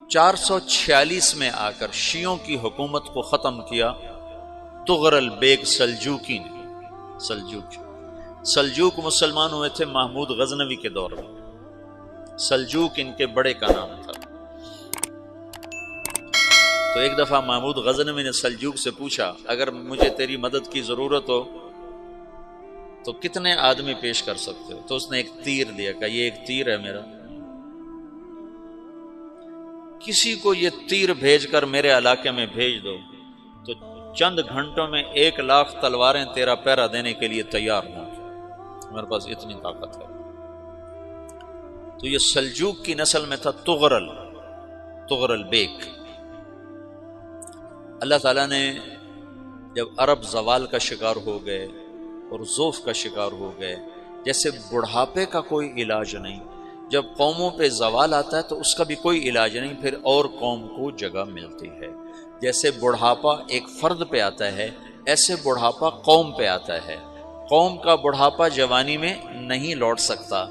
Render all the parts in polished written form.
446 میں آ کر شیعوں کی حکومت کو ختم کیا طغرل بیگ سلجوقی نے۔ سلجوق مسلمان ہوئے تھے محمود غزنوی کے دور میں، سلجوق ان کے بڑے کا نام تھا۔ تو ایک دفعہ محمود غزنوی نے سلجوق سے پوچھا اگر مجھے تیری مدد کی ضرورت ہو تو کتنے آدمی پیش کر سکتے ہو؟ تو اس نے ایک تیر دیا، کہا یہ ایک تیر ہے میرا، کسی کو یہ تیر بھیج کر میرے علاقے میں بھیج دو تو چند گھنٹوں میں 1,00,000 تلواریں تیرا پہرا دینے کے لیے تیار ہوں، میرے پاس اتنی طاقت ہے۔ تو یہ سلجوق کی نسل میں تھا طغرل بیگ۔ اللہ تعالیٰ نے جب عرب زوال کا شکار ہو گئے اور ضعف کا شکار ہو گئے، جیسے بڑھاپے کا کوئی علاج نہیں، جب قوموں پہ زوال آتا ہے تو اس کا بھی کوئی علاج نہیں، پھر اور قوم کو جگہ ملتی ہے۔ جیسے بڑھاپا ایک فرد پہ آتا ہے، ایسے بڑھاپا قوم پہ آتا ہے۔ قوم کا بڑھاپا جوانی میں نہیں لوٹ سکتا،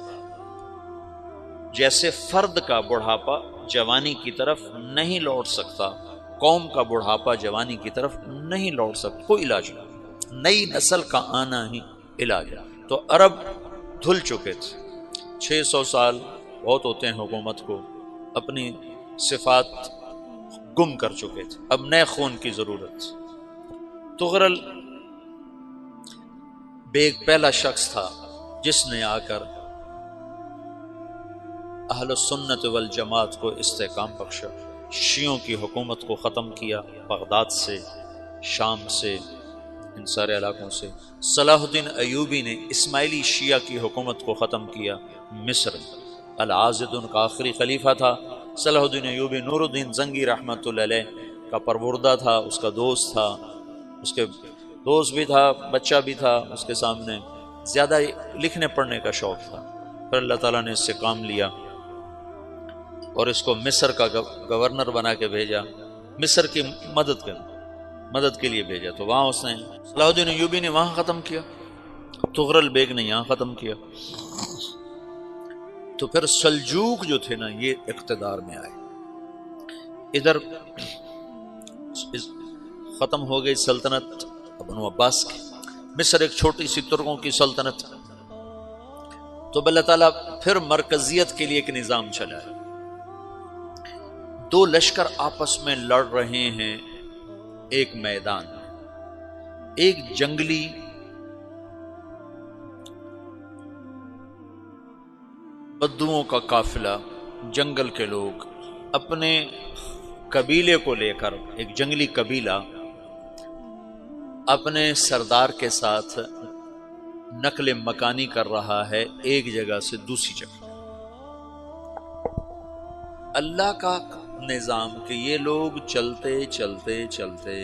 جیسے فرد کا بڑھاپا جوانی کی طرف نہیں لوٹ سکتا، قوم کا بڑھاپا جوانی کی طرف نہیں لوٹ سکتا، کوئی علاج نہیں، نئی نسل کا آنا ہی علاج ہے۔ تو عرب دھل چکے تھے، 600 سال بہت ہوتے ہیں حکومت کو، اپنی صفات گم کر چکے تھے، اب نئے خون کی ضرورت تھی۔ طغرل بیگ پہلا شخص تھا جس نے آ کر اہل سنت والجماعت کو استحکام بخشا، شیعوں کی حکومت کو ختم کیا، بغداد سے، شام سے، ان سارے علاقوں سے۔ صلاح الدین ایوبی نے اسماعیلی شیعہ کی حکومت کو ختم کیا، مصر۔ العاضد ان کا آخری خلیفہ تھا۔ صلاح الدین ایوبی نور الدین زنگی رحمۃ اللہ علیہ کا پروردہ تھا، اس کا دوست تھا، اس کے دوست بھی تھا، بچہ بھی تھا اس کے سامنے، زیادہ لکھنے پڑھنے کا شوق تھا۔ پھر اللہ تعالیٰ نے اس سے کام لیا اور اس کو مصر کا گورنر بنا کے بھیجا، مصر کی مدد کے لیے بھیجا۔ تو وہاں اس نے صلاح الدین ایوبی نے وہاں ختم کیا، طغرل بیگ نے یہاں ختم کیا۔ تو پھر سلجوق جو تھے نا یہ اقتدار میں آئے، ادھر ختم ہو گئی سلطنت بنو عباس کی، مصر ایک چھوٹی سی ترکوں کی سلطنت۔ تو اللہ تعالیٰ پھر مرکزیت کے لیے ایک نظام چلایا، 2 لشکر آپس میں لڑ رہے ہیں ایک میدان میں، ایک جنگلی بدوؤں کا قافلہ، جنگل کے لوگ اپنے قبیلے کو لے کر، ایک جنگلی قبیلہ اپنے سردار کے ساتھ نقل مکانی کر رہا ہے ایک جگہ سے دوسری جگہ۔ اللہ کا نظام کہ یہ لوگ چلتے چلتے چلتے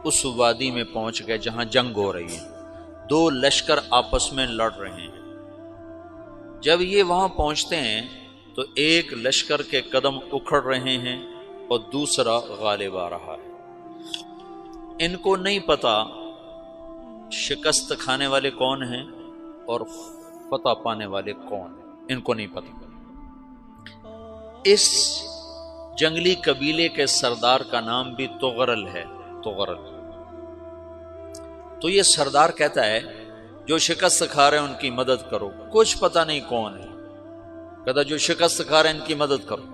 اس وادی میں پہنچ گئے جہاں جنگ ہو رہی ہے، 2 لشکر آپس میں لڑ رہے ہیں۔ جب یہ وہاں پہنچتے ہیں تو ایک لشکر کے قدم اکھڑ رہے ہیں اور دوسرا غالب آ رہا ہے۔ ان کو نہیں پتا شکست کھانے والے کون ہیں اور فتح پانے والے کون ہیں، ان کو نہیں پتا۔ اس جنگلی قبیلے کے سردار کا نام بھی طغرل ہے، طغرل۔ تو یہ سردار کہتا ہے جو شکست کھا رہے ہیں ان کی مدد کرو، کچھ پتہ نہیں کون ہے، کہتا جو شکست کھا رہے ہیں ان کی مدد کرو۔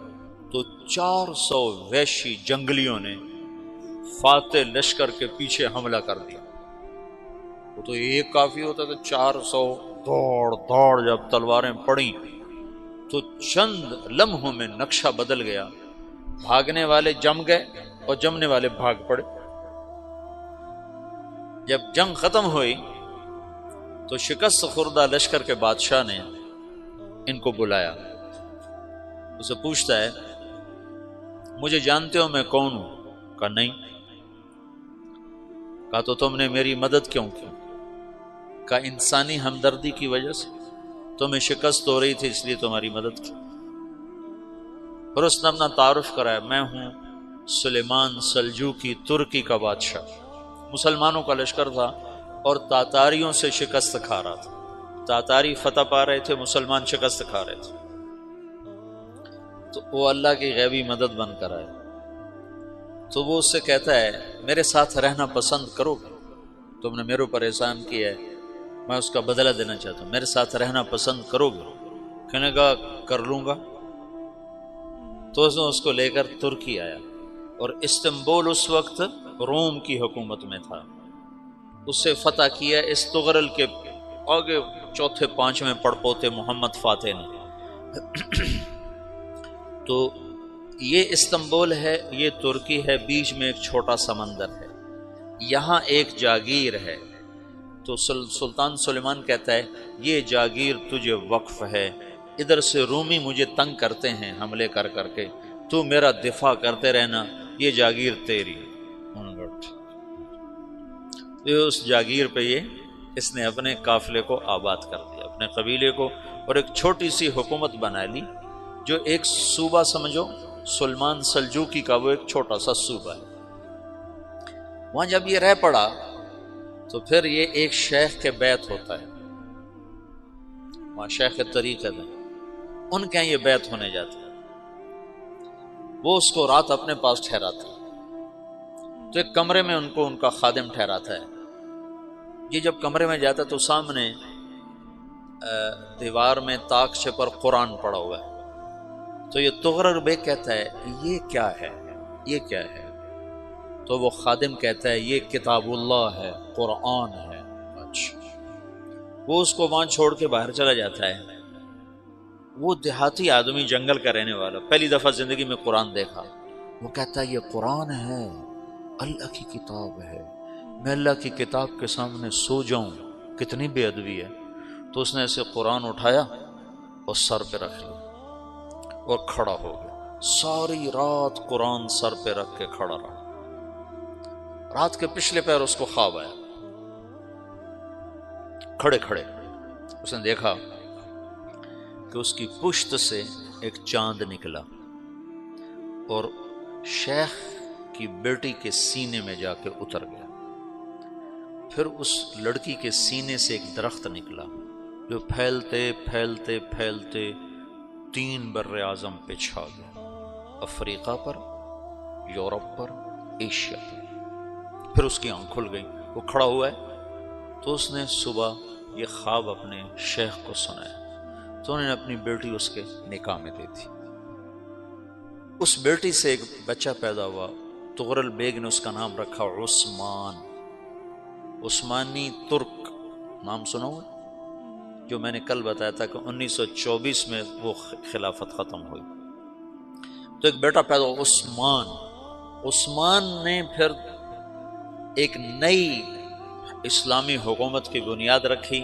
تو 400 وحشی جنگلیوں نے فاتح لشکر کے پیچھے حملہ کر دیا۔ وہ تو ایک کافی ہوتا تھا، 400 دوڑ جب تلواریں پڑیں تو چند لمحوں میں نقشہ بدل گیا، بھاگنے والے جم گئے اور جمنے والے بھاگ پڑے۔ جب جنگ ختم ہوئی تو شکست خوردہ لشکر کے بادشاہ نے ان کو بلایا، اسے پوچھتا ہے مجھے جانتے ہو میں کون ہوں؟ کہا نہیں۔ کہا تو تم نے میری مدد کیوں کی؟ کہا انسانی ہمدردی کی وجہ سے، تمہیں شکست ہو رہی تھی اس لیے تمہاری مدد کی۔ پھر اس نے اپنا تعارف کرایا، میں ہوں سلیمان سلجوقی، ترکی کا بادشاہ۔ مسلمانوں کا لشکر تھا اور تاتاریوں سے شکست کھا رہا تھا، تاتاری فتح پا رہے تھے، مسلمان شکست کھا رہے تھے۔ تو وہ اللہ کی غیبی مدد بن کر آئے، تو وہ اس سے کہتا ہے میرے ساتھ رہنا پسند کرو گے؟ تم نے میرے اوپر احسان کیا ہے، میں اس کا بدلہ دینا چاہتا ہوں، میرے ساتھ رہنا پسند کرو گے؟ کہنے کا کر لوں گا۔ تو اس نے اس کو لے کر ترکی آیا، اور استنبول اس وقت روم کی حکومت میں تھا، اسے فتح کیا اس تغرل کے آگے چوتھے پانچویں پڑپوتے محمد فاتح نے۔ تو یہ استنبول ہے، یہ ترکی ہے، بیچ میں ایک چھوٹا سمندر ہے، یہاں ایک جاگیر ہے۔ تو سلطان سلیمان کہتا ہے یہ جاگیر تجھے وقف ہے، ادھر سے رومی مجھے تنگ کرتے ہیں حملے کر کر کے، تو میرا دفاع کرتے رہنا، یہ جاگیر تیری۔ اس جاگیر پہ اس نے اپنے قافلے کو آباد کر دیا، اپنے قبیلے کو، اور ایک چھوٹی سی حکومت بنا لی، جو ایک صوبہ سمجھو سلمان سلجوقی کا، وہ ایک چھوٹا سا صوبہ ہے۔ وہاں جب یہ رہ پڑا تو پھر یہ ایک شیخ کے بیت ہوتا ہے، وہاں شیخ طریقت ہے، ان کے یہ بیت ہونے جاتا ہے، وہ اس کو رات اپنے پاس ٹھہراتا ہے، تو ایک کمرے میں ان کو ان کا خادم ٹھہراتا ہے۔ یہ جب کمرے میں جاتا ہے تو سامنے دیوار میں طاقچے پر قرآن پڑا ہوا ہے، تو یہ تغرل بیگ کہتا ہے یہ کیا ہے، یہ کیا ہے؟ تو وہ خادم کہتا ہے یہ کتاب اللہ ہے، قرآن ہے۔ اچھا، وہ اس کو وہاں چھوڑ کے باہر چلا جاتا ہے۔ وہ دیہاتی آدمی، جنگل کا رہنے والا، پہلی دفعہ زندگی میں قرآن دیکھا، وہ کہتا ہے یہ قرآن ہے، اللہ کی کتاب ہے، میں اللہ کی کتاب کے سامنے سو جاؤں، کتنی بے ادبی ہے۔ تو اس نے ایسے قرآن اٹھایا اور سر پہ رکھ لیا اور کھڑا ہو گیا، ساری رات قرآن سر پہ رکھ کے کھڑا رہا۔ رات کے پچھلے پہر اس کو خواب آیا، کھڑے کھڑے اس نے دیکھا کہ اس کی پشت سے ایک چاند نکلا اور شیخ کی بیٹی کے سینے میں جا کے اتر گیا۔ پھر اس لڑکی کے سینے سے ایک درخت نکلا جو پھیلتے پھیلتے پھیلتے 3 بر اعظم پہ چھا گیا، افریقہ پر، یورپ پر، ایشیا پر۔ پھر اس کی آنکھ کھل گئی، وہ کھڑا ہوا ہے، تو اس نے صبح یہ خواب اپنے شیخ کو سنایا، تو انہوں نے اپنی بیٹی اس کے نکاح میں دی تھی۔ اس بیٹی سے ایک بچہ پیدا ہوا، تغرل بیگ نے اس کا نام رکھا عثمان، عثمانی ترک نام سنا ہوا، جو میں نے کل بتایا تھا کہ 1924 میں وہ خلافت ختم ہوئی۔ تو ایک بیٹا پیدا ہوا عثمان۔ عثمان نے پھر ایک نئی اسلامی حکومت کی بنیاد رکھی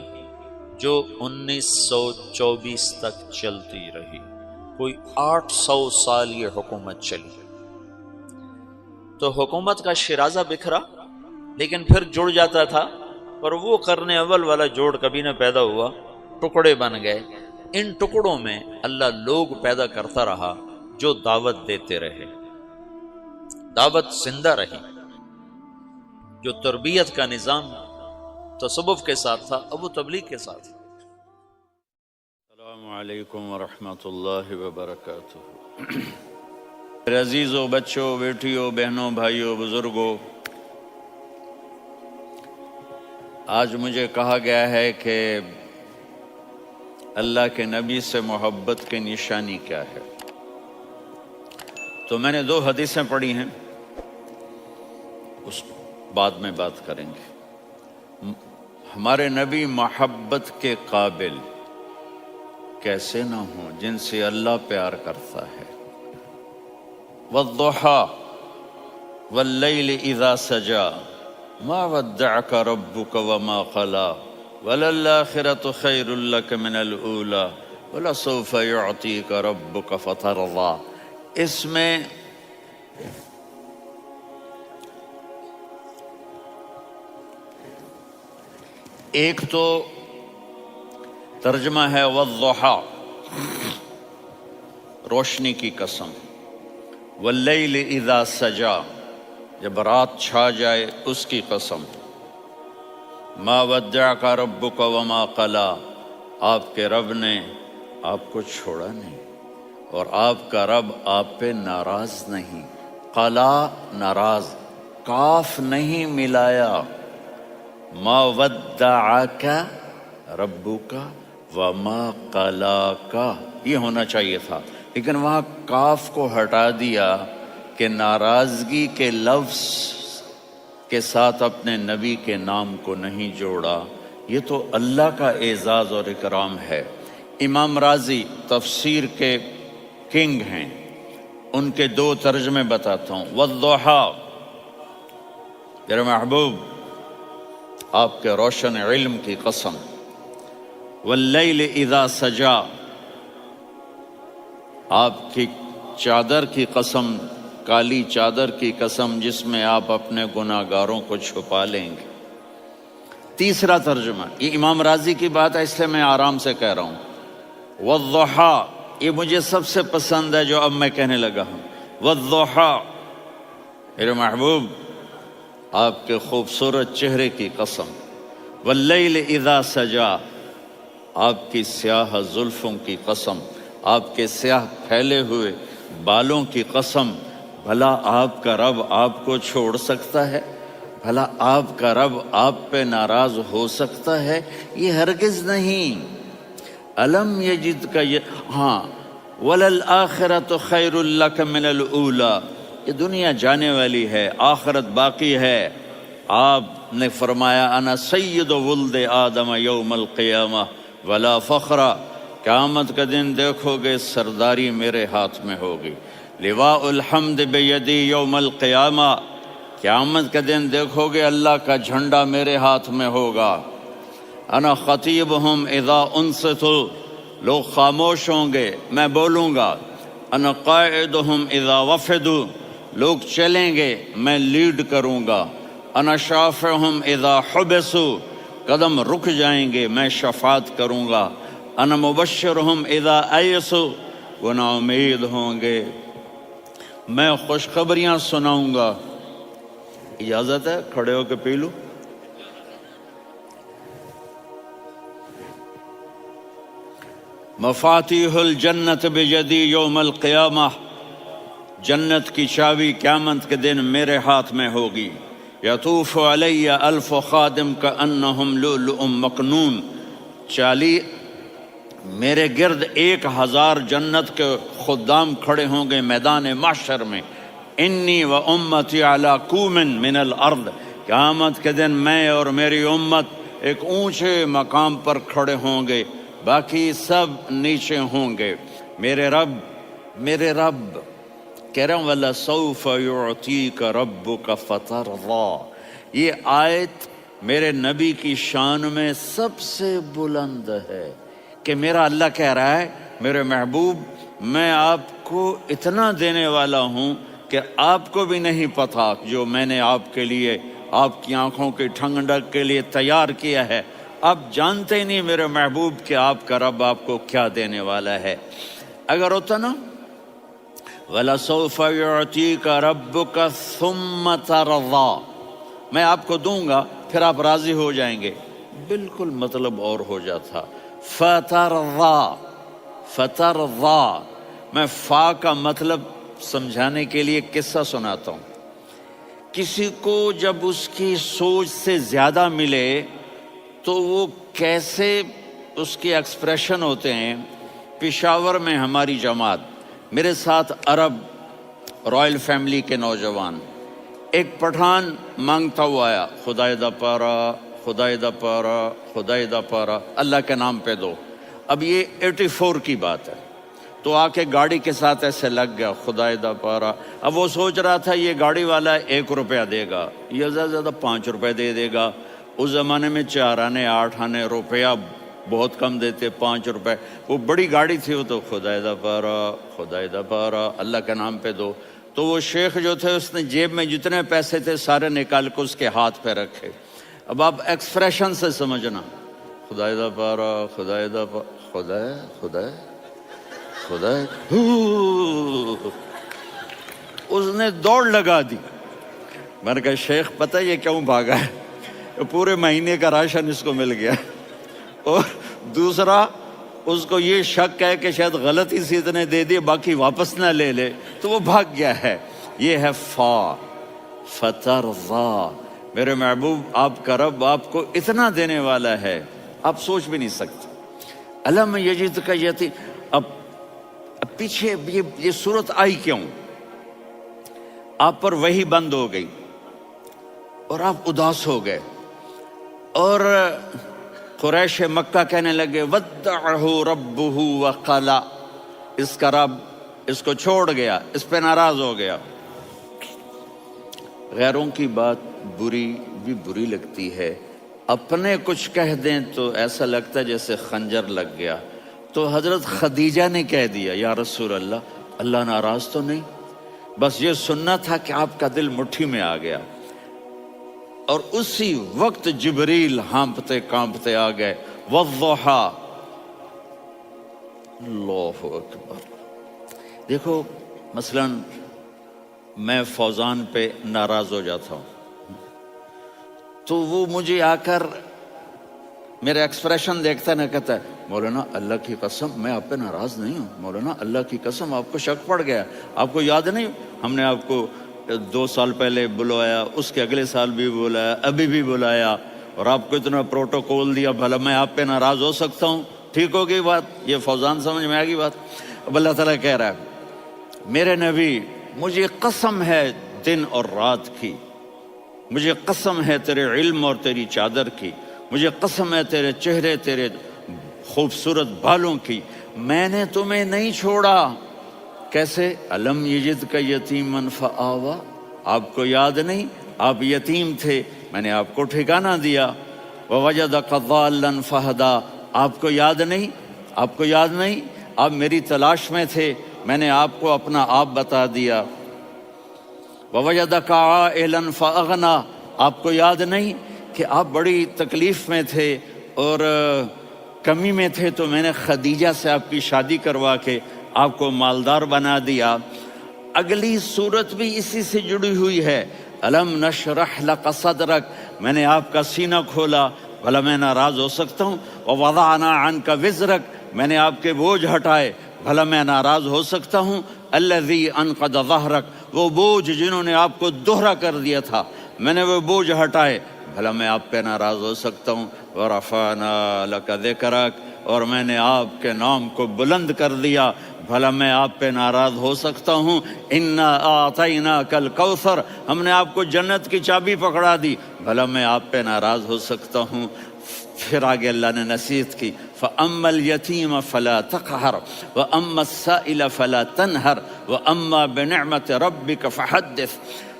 جو 1924 تک چلتی رہی، کوئی 800 سال یہ حکومت چلی۔ تو حکومت کا شیرازہ بکھرا لیکن پھر جڑ جاتا تھا، پر وہ قرن اول والا جوڑ کبھی نہ پیدا ہوا، ٹکڑے بن گئے۔ ان ٹکڑوں میں اللہ لوگ پیدا کرتا رہا جو دعوت دیتے رہے، دعوت زندہ رہی۔ جو تربیت کا نظام تصوف کے ساتھ تھا، اب وہ تبلیغ کے ساتھ۔ السلام علیکم ورحمۃ اللہ وبرکاتہ۔ میرے عزیزوں، بچوں، بیٹیوں، بہنوں، بھائیوں، بزرگوں، آج مجھے کہا گیا ہے کہ اللہ کے نبی سے محبت کی نشانی کیا ہے، تو میں نے 2 حدیثیں پڑھی ہیں، اس بعد میں بات کریں گے۔ ہمارے نبی محبت کے قابل کیسے نہ ہوں جن سے اللہ پیار کرتا ہے۔ والضحیٰ واللیل اذا سجا ما ودعک ربک وما قلی وللآخرۃ خیر لک من الاولی ولسوف یعطیک ربک فترضی۔ اس میں ایک تو ترجمہ ہے والضحیٰ، روشنی کی قسم، واللیل اذا سجا، جب رات چھا جائے اس کی قسم، ما ودعک ربک وما قلی، آپ کے رب نے آپ کو چھوڑا نہیں، اور آپ کا رب آپ پہ ناراض نہیں. قلا ناراض، کاف نہیں ملایا. ما ودعک ربک وما قلاک، یہ ہونا چاہیے تھا، لیکن وہاں کاف کو ہٹا دیا کہ ناراضگی کے لفظ کے ساتھ اپنے نبی کے نام کو نہیں جوڑا. یہ تو اللہ کا اعزاز اور اکرام ہے. امام راضی تفسیر کے کنگ ہیں، ان کے 2 ترجمے بتاتا ہوں. والضحیٰ، میرے محبوب آپ کے روشن علم کی قسم. واللیل اذا سجا، آپ کی چادر کی قسم، کالی چادر کی قسم جس میں آپ اپنے گناہگاروں کو چھپا لیں گے. تیسرا ترجمہ، یہ امام راضی کی بات ہے اس لیے میں آرام سے کہہ رہا ہوں. والضحیٰ، یہ مجھے سب سے پسند ہے جو اب میں کہنے لگا ہوں. والضحیٰ، میرے محبوب آپ کے خوبصورت چہرے کی قسم. واللیل اذا سجا، آپ کی سیاہ زلفوں کی قسم، آپ کے سیاہ پھیلے ہوئے بالوں کی قسم. بھلا آپ کا رب آپ کو چھوڑ سکتا ہے؟ بھلا آپ کا رب آپ پہ ناراض ہو سکتا ہے؟ یہ ہرگز نہیں. الم یجد کا ہاں وللآخرۃ خیر لک من الاولی، یہ دنیا جانے والی ہے، آخرت باقی ہے. آپ نے فرمایا انا سید ولد آدم یوم القیامہ ولا فخر، قیامت کا دن دیکھو گے سرداری میرے ہاتھ میں ہوگی. لواء الحمد بیدی یوم القیامہ، قیامت کا دن دیکھو گے اللہ کا جھنڈا میرے ہاتھ میں ہوگا. انا خطیبہم اذا انصتوا، لوگ خاموش ہوں گے میں بولوں گا. انا قائدہم اذا وفدوا، لوگ چلیں گے میں لیڈ کروں گا. انا شافعہم اذا حبسوا، قدم رک جائیں گے میں شفاعت کروں گا. انا مبشرہم اذا ایسوا، وہ نا امید ہوں گے میں خوشخبریاں سناؤں گا. اجازت ہے کھڑے ہو کے پی لوں؟ مفاتیح الجنت بیدی یوم القیامہ، جنت کی چابی قیامت کے دن میرے ہاتھ میں ہوگی. یطوف علی الف خادم کانہم لؤلؤ مکنون، میرے گرد 1000 جنت کے خدام کھڑے ہوں گے میدان محشر میں. انی و امتی علی کوم من الارض، قیامت کے دن میں اور میری امت ایک اونچے مقام پر کھڑے ہوں گے، باقی سب نیچے ہوں گے. میرے رب کہہ رہا ہوں وَلَسَوْفَ يُعْطِيكَ رَبُّكَ فَتَرْضَىٰ، یہ آیت میرے نبی کی شان میں سب سے بلند ہے کہ میرا اللہ کہہ رہا ہے میرے محبوب میں آپ کو اتنا دینے والا ہوں کہ آپ کو بھی نہیں پتا جو میں نے آپ کے لیے، آپ کی آنکھوں کی ٹھنڈک کے لیے تیار کیا ہے. آپ جانتے ہی نہیں میرے محبوب کہ آپ کا رب آپ کو کیا دینے والا ہے. اگر ہوتا نا وَلَسَوْفَ يُعْطِيكَ رَبُّكَ ثُمَّ تَرْضَىٰ، میں آپ کو دوں گا پھر آپ راضی ہو جائیں گے، بالکل مطلب اور ہو جاتا. فترضا، میں فا کا مطلب سمجھانے کے لیے قصہ سناتا ہوں. کسی کو جب اس کی سوچ سے زیادہ ملے تو وہ کیسے اس کے ایکسپریشن ہوتے ہیں. پشاور میں ہماری جماعت، میرے ساتھ عرب رائل فیملی کے نوجوان، ایک پٹھان مانگتا ہوا آیا خدائے دا پارا، خدائے دا پارا، خدائے دا پارا، اللہ کے نام پہ دو. اب یہ 84 کی بات ہے. تو آ کے گاڑی کے ساتھ ایسے لگ گیا خدائے دا پارا. اب وہ سوچ رہا تھا یہ گاڑی والا 1 روپیہ دے گا، یہ زیادہ زیادہ 5 روپے دے گا. اس زمانے میں 4 آنے 8 آنے روپیہ بہت کم دیتے، 5 روپے. وہ بڑی گاڑی تھی، وہ تو خدائے دا پارا، خدائے دا پارا، اللہ کے نام پہ دو. تو وہ شیخ جو تھے اس نے جیب میں جتنے پیسے تھے سارے نکال کے اس کے ہاتھ پہ رکھے. اب آپ ایکسپریشن سے سمجھنا، خدائے دا پارا، خدائے دا پارا، خدائے خدائے خدائے. اس نے دوڑ لگا دی. میں نے کہا شیخ پتہ یہ کیوں بھاگا ہے؟ پورے مہینے کا راشن اس کو مل گیا. اور دوسرا اس کو یہ شک ہے کہ شاید غلطی سے اتنے دے دیے باقی واپس نہ لے لے، تو وہ بھاگ گیا ہے۔ یہ ہے فا فترضا، میرے محبوب آپ کا رب آپ کو اتنا دینے والا ہے آپ سوچ بھی نہیں سکتے۔ الم یجد کا یتیم، اب پیچھے یہ صورت آئی کیوں؟ آپ پر وحی بند ہو گئی اور آپ اداس ہو گئے، اور قریش مکہ کہنے لگے ودعہ ربہ وقلا، اس کا رب اس کو چھوڑ گیا، اس پہ ناراض ہو گیا۔ غیروں کی بات بری لگتی ہے، اپنے کچھ کہہ دیں تو ایسا لگتا ہے جیسے خنجر لگ گیا۔ تو حضرت خدیجہ نے کہہ دیا یا رسول اللہ، اللہ ناراض تو نہیں؟ بس یہ سننا تھا کہ آپ کا دل مٹھی میں آ گیا۔ اور اسی وقت جبریل ہانپتے کانپتے آ گئے، والضحی، اللہ اکبر۔ دیکھو مثلا میں فوزان پہ ناراض ہو جاتا ہوں تو وہ مجھے آ کر میرے ایکسپریشن دیکھتا ہے، نہ کہتا ہے مولانا اللہ کی قسم میں آپ پہ ناراض نہیں ہوں، مولانا اللہ کی قسم آپ کو شک پڑ گیا، آپ کو یاد نہیں ہم نے آپ کو 2 سال پہلے بلایا، اس کے اگلے سال بھی بلایا، ابھی بھی بلایا، اور آپ کو اتنا پروٹوکول دیا، بھلا میں آپ پہ ناراض ہو سکتا ہوں؟ ٹھیک ہوگی بات؟ یہ فوزان سمجھ میں آ گئی بات؟ اب اللہ تعالیٰ کہہ رہا ہے میرے نبی مجھے قسم ہے دن اور رات کی، مجھے قسم ہے تیرے علم اور تیری چادر کی، مجھے قسم ہے تیرے چہرے تیرے خوبصورت بالوں کی، میں نے تمہیں نہیں چھوڑا۔ کیسے؟ الم یجد کا یتیمن فآوا، آپ کو یاد نہیں آپ یتیم تھے، میں نے آپ کو ٹھکانہ دیا۔ ووجدک ضالا فہدا، آپ کو یاد نہیں؟ آپ کو یاد نہیں آپ میری تلاش میں تھے، میں نے آپ کو اپنا آپ بتا دیا۔ ووجدک عائلا فاغنا، آپ کو یاد نہیں کہ آپ بڑی تکلیف میں تھے اور کمی میں تھے، تو میں نے خدیجہ سے آپ کی شادی کروا کے آپ کو مالدار بنا دیا۔ اگلی صورت بھی اسی سے جڑی ہوئی ہے، الم نشرح لک صدرک، میں نے آپ کا سینہ کھولا، بھلا میں ناراض ہو سکتا ہوں؟ ووضعنا عنک وزرک، میں نے آپ کے بوجھ ہٹائے، بھلا میں ناراض ہو سکتا ہوں؟ الذی انقض ظہرک، وہ بوجھ جنہوں نے آپ کو دوہرا کر دیا تھا، میں نے وہ بوجھ ہٹائے، بھلا میں آپ پہ ناراض ہو سکتا ہوں؟ ورفعنا لک ذکرک، اور میں نے آپ کے نام کو بلند کر دیا، بھلا میں آپ پہ ناراض ہو سکتا ہوں؟ انا اعطیناک الکوثر، ہم نے آپ کو جنت کی چابی پکڑا دی، بھلا میں آپ پہ ناراض ہو سکتا ہوں؟ پھر آگے اللہ نے نصیحت کی، فَأَمَّا الْيَتِيمَ فَلَا تَقْهَرْ وَأَمَّا السَّائِلَ فَلَا تَنْهَرْ وَأَمَّا بِنِعْمَةِ رَبِّكَ فَحَدِّثْ۔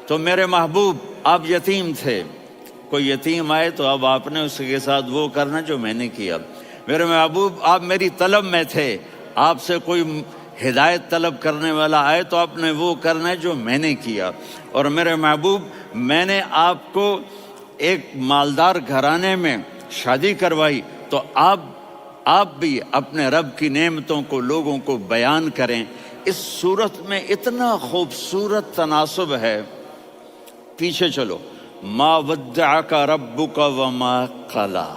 تو میرے محبوب آپ یتیم تھے، کوئی یتیم آئے تو اب آپ نے اس کے ساتھ وہ کرنا جو میں نے کیا۔ میرے محبوب آپ میری طلب میں تھے، آپ سے کوئی ہدایت طلب کرنے والا آئے تو آپ نے وہ کرنا ہے جو میں نے کیا۔ اور میرے محبوب میں نے آپ کو ایک مالدار گھرانے میں شادی کروائی، تو آپ بھی اپنے رب کی نعمتوں کو لوگوں کو بیان کریں۔ اس صورت میں اتنا خوبصورت تناسب ہے، پیچھے چلو، ما ودعک ربک وما قلی،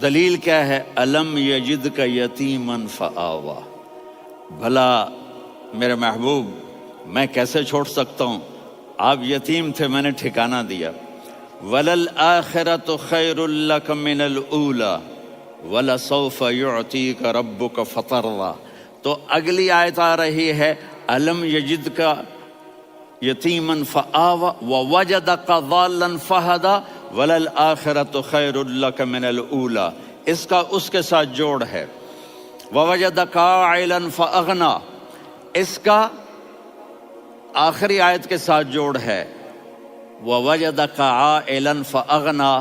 دلیل کیا ہے؟ الم یجدک یتیما فآوا، بھلا میرے محبوب میں کیسے چھوڑ سکتا ہوں؟ آپ یتیم تھے، میں نے ٹھکانہ دیا۔ وَلَلْآخِرَةُ خَيْرٌ لَكَ مِنَ الْأُولَى وَلَسَوْفَ يُعْطِيكَ رَبُّكَ فَتَرْضَىٰ۔ تو اگلی آیت آ رہی ہے الم یجدک یتیما فآوا ووجدک ضالا فہدا وَلَلْآخِرَةُ خَيْرٌ لَكَ مِنَ الْأُولَى، اس کا اس کے ساتھ جوڑ ہے۔ وَوَجَدَكَ عَائِلًا فَأَغْنَىٰ، اس کا آخری آیت کے ساتھ جوڑ ہے، وَوَجَدَكَ عَائِلًا فَأَغْنَىٰ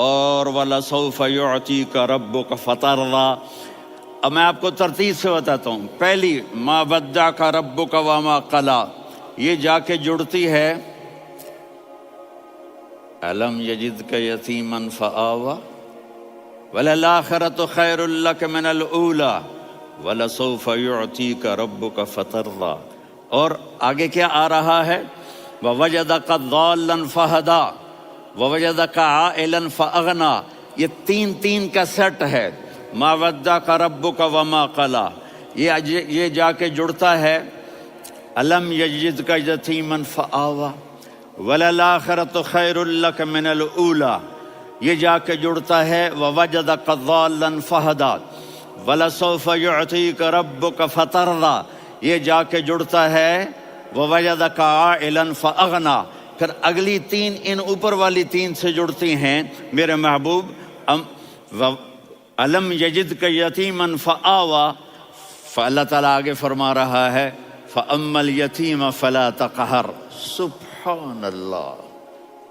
اور وَلَسَوْفَ يُعْطِيكَ رَبُّكَ فَتَرْضَىٰ۔ اب میں آپ کو ترتیب سے بتاتا ہوں۔ پہلی مَا وَدَّعَكَ رَبُّكَ وَمَا قَلَىٰ، یہ جا کے جڑتی ہے الم یجدک یتیما فآوا وَلَلْآخِرَةُ خَيْرٌ لَكَ مِنَ الْأُولَىٰ وَلَسَوْفَ يُعْطِيكَ رَبُّكَ فَتَرْضَىٰ۔ اور آگے کیا آ رہا ہے؟ وَوَجَدَكَ ضَالًّا فَهَدَىٰ وَوَجَدَكَ عَائِلًا فَأَغْنَىٰ، یہ تین کا سیٹ ہے۔ ما ودعک ربک وما قلی، یہ جا کے جڑتا ہے الم یجدک یتیما فآوی وللآخرۃ خیر لک من الاولی، یہ جا کے جڑتا ہے ووجدک ضالا فہدی ولسوف یعطیک ربک فترضی، یہ جا کے جڑتا ہے ووجدک عائلا فاغنی۔ پھر اگلی تین ان اوپر والی تین سے جڑتی ہیں میرے محبوب، الم یجدک یتیما فآوی، فاللہ تعالیٰ آگے فرما رہا ہے فاما الیتیم فلا تقہر۔ سبحان اللہ،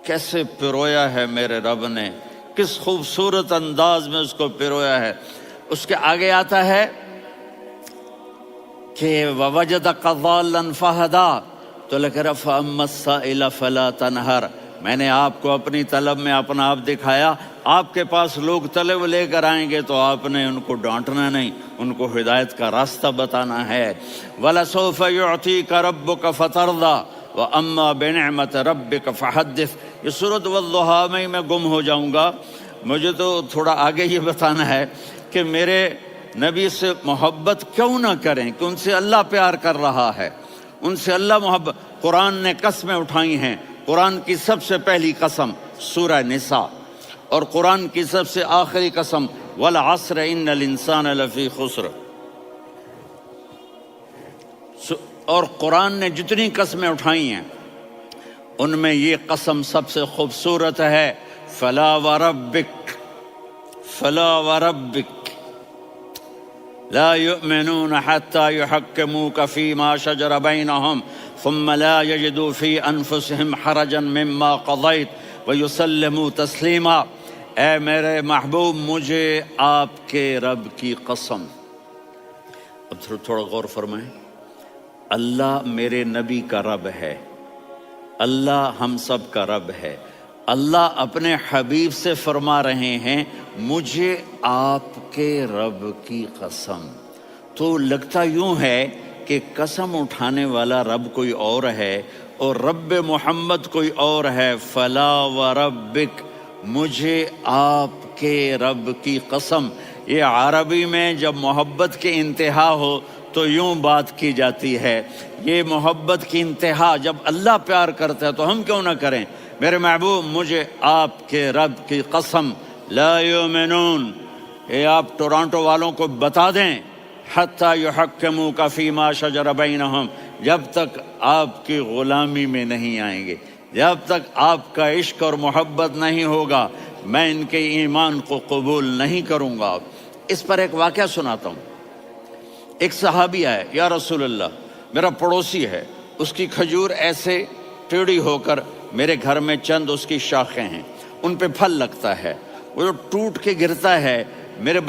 کیسے پرویا ہے میرے رب نے، کس خوبصورت انداز میں اس کو پرویا ہے۔ اس کے آگے آتا ہے کہ ووجدک ضالا فہدی، تو لکھ رہا فاما السائل فلا تنہر، میں نے آپ کو اپنی طلب میں اپنا آپ دکھایا، آپ کے پاس لوگ طلب لے کر آئیں گے تو آپ نے ان کو ڈانٹنا نہیں، ان کو ہدایت کا راستہ بتانا ہے۔ وَلَسَوْفَ يُعْطِيكَ رَبُّكَ فَتَرْضَىٰ وَأَمَّا بِنِعْمَةِ رَبِّكَ فَحَدِّثْ۔ یہ سورۃ والضحیٰ میں گم ہو جاؤں گا، مجھے تو تھوڑا آگے یہ بتانا ہے کہ میرے نبی سے محبت کیوں نہ کریں، کہ ان سے اللہ پیار کر رہا ہے، ان سے اللہ محبت۔ قرآن نے قسمیں اٹھائی ہیں، قرآن کی سب سے پہلی قسم سورہ نساء، اور قرآن کی سب سے آخری قسم والعصر ان الانسان لفی خسر۔ اور قرآن نے جتنی قسمیں اٹھائی ہیں ان میں یہ قسم سب سے خوبصورت ہے، فلا وربک، فلا وربک لا يؤمنون حتى يحكموك فيما شجر بينهم ثم لا يجدوا في انفسهم حرجا مما قضيت ويسلموا تسلیما۔ اے میرے محبوب، مجھے آپ کے رب کی قسم۔ اب تھوڑا غور فرمائیں، اللہ میرے نبی کا رب ہے، اللہ ہم سب کا رب ہے، اللہ اپنے حبیب سے فرما رہے ہیں مجھے آپ کے رب کی قسم۔ تو لگتا یوں ہے کہ قسم اٹھانے والا رب کوئی اور ہے اور رب محمد کوئی اور ہے۔ فلا وربک، مجھے آپ کے رب کی قسم۔ یہ عربی میں جب محبت کی انتہا ہو تو یوں بات کی جاتی ہے، یہ محبت کی انتہا جب اللہ پیار کرتا ہے تو ہم کیوں نہ کریں۔ میرے محبوب، مجھے آپ کے رب کی قسم، لا یؤمنون، یہ آپ ٹورانٹو والوں کو بتا دیں، حتی یحکموک فیما شجر بینہم، جب تک آپ کی غلامی میں نہیں آئیں گے، جب تک آپ کا عشق اور محبت نہیں ہوگا، میں ان کے ایمان کو قبول نہیں کروں گا۔ اس پر ایک واقعہ سناتا ہوں۔ ایک صحابی آئے، یا رسول اللہ، میرا پڑوسی ہے، اس کی کھجور ایسے ٹیڑھی ہو کر میرے گھر میں چند اس کی شاخیں ہیں، ان پہ پھل لگتا ہے، وہ جو ٹوٹ کے گرتا ہے، میرے